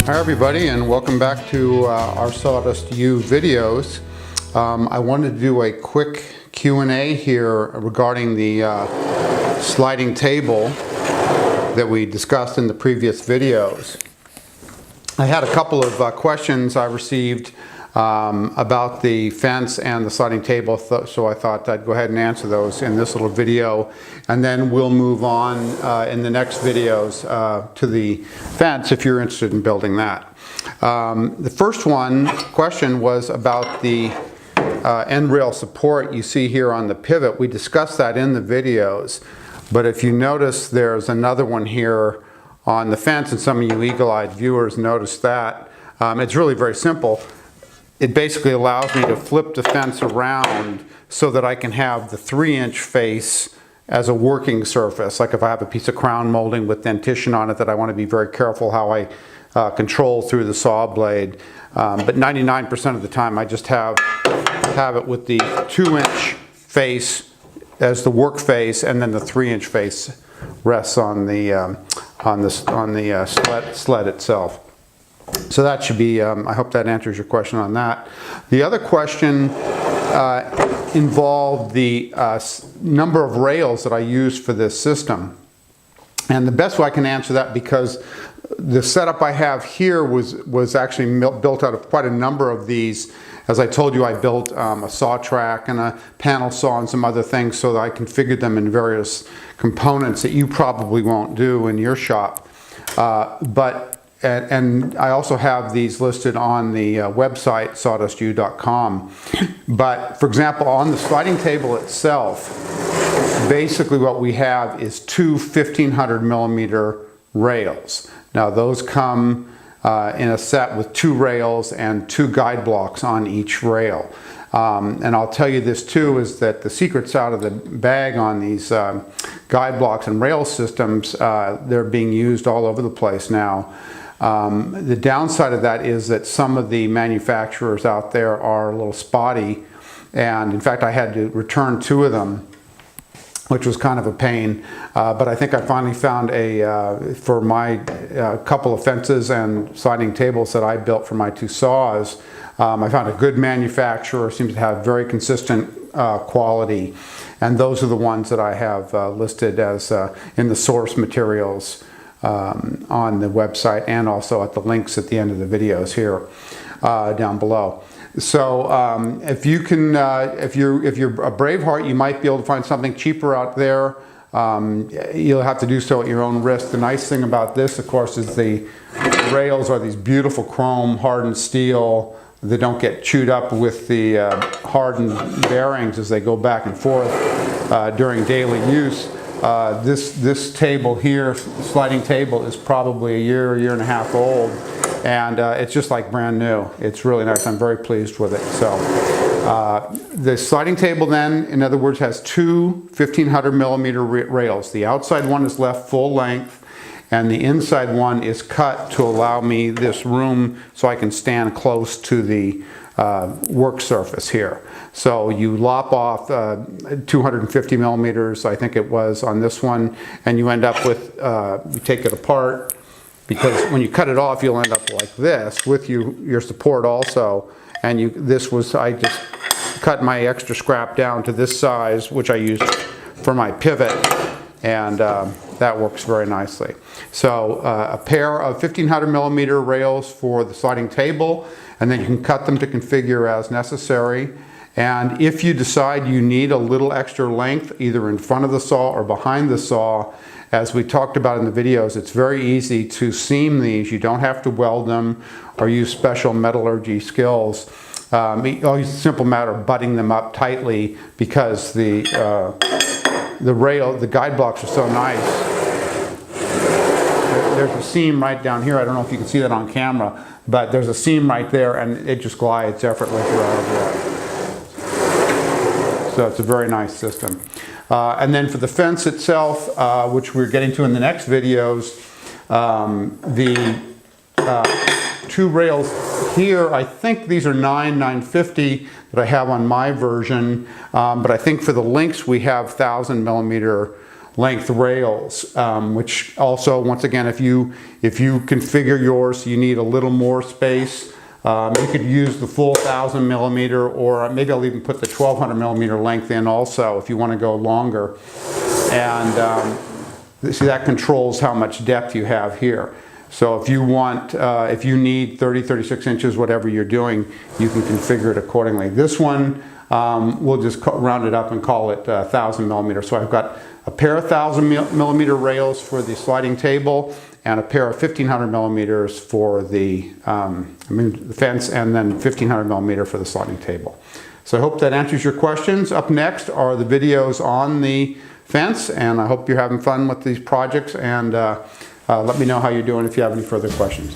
Hi everybody, and welcome back to our SawDustU videos. I wanted to do a quick Q&A here regarding the sliding table that we discussed in the previous videos. I had a couple of questions I received about the fence and the sliding table, so I thought I'd go ahead and answer those in this little video, and then we'll move on in the next videos to the fence if you're interested in building that. The first question was about the end rail support you see here on the pivot. We discussed that in the videos, but if you notice there's another one here on the fence, and some of you eagle-eyed viewers noticed that. It's really very simple. It basically allows me to flip the fence around so that I can have the 3-inch face as a working surface. Like if I have a piece of crown molding with dentition on it that I want to be very careful how I control through the saw blade. But 99% of the time I just have it with the 2-inch face as the work face, and then the 3-inch face rests on the sled itself. So that should be, I hope that answers your question on that. The other question involved the number of rails that I use for this system. And the best way I can answer that, because the setup I have here was actually built out of quite a number of these. As I told you, I built a saw track and a panel saw and some other things so that I configured them in various components that you probably won't do in your shop. And I also have these listed on the website, SawDustU.com. But for example, on the sliding table itself, basically what we have is two 1,500 millimeter rails. Now those come in a set with 2 rails and 2 guide blocks on each rail. And I'll tell you this too, is that the secret's out of the bag on these guide blocks and rail systems. They're being used all over the place now. The downside of that is that some of the manufacturers out there are a little spotty, and in fact I had to return 2 of them, which was kind of a pain. But I think I finally found for my couple of fences and sliding tables that I built for my 2 saws, I found a good manufacturer, seems to have very consistent quality, and those are the ones that I have listed as in the source materials on the website, and also at the links at the end of the videos here down below. So if you can, if you're a brave heart, you might be able to find something cheaper out there. You'll have to do so at your own risk. The nice thing about this, of course, is the rails are these beautiful chrome hardened steel. They don't get chewed up with the hardened bearings as they go back and forth during daily use. This table here, sliding table, is probably a year and a half old, and it's just like brand new. It's really nice. I'm very pleased with it. So the sliding table then, in other words, has 2 1,500 millimeter rails. The outside one is left full length, and the inside one is cut to allow me this room so I can stand close to the work surface here. So you lop off 250 millimeters, I think it was, on this one, and you end up with, you take it apart, because when you cut it off you'll end up like this with your support also. And I just cut my extra scrap down to this size, which I used for my pivot, and that works very nicely. So a pair of 1,500 millimeter rails for the sliding table, and then you can cut them to configure as necessary. And if you decide you need a little extra length, either in front of the saw or behind the saw, as we talked about in the videos, it's very easy to seam these. You don't have to weld them or use special metallurgy skills. It's a simple matter of butting them up tightly, because the guide blocks are so nice. There's a seam right down here. I don't know if you can see that on camera, but there's a seam right there, and it just glides effortlessly right over that. So it's a very nice system. And then for the fence itself, which we're getting to in the next videos, the 2 rails here, I think these are 950 that I have on my version, but I think for the links we have 1,000 millimeter length rails, which also, once again, if you configure yours so you need a little more space, you could use the full 1,000 millimeter, or maybe I'll even put the 1,200 millimeter length in also if you want to go longer. And see, that controls how much depth you have here. So if you want, if you need 30, 36 inches, whatever you're doing, you can configure it accordingly. This one, we'll just round it up and call it 1,000 millimeter. So I've got a pair of 1,000 millimeter rails for the sliding table, and a pair of 1,500 millimeters for the fence, and then 1,500 millimeter for the sliding table. So I hope that answers your questions. Up next are the videos on the fence, and I hope you're having fun with these projects, and let me know how you're doing if you have any further questions.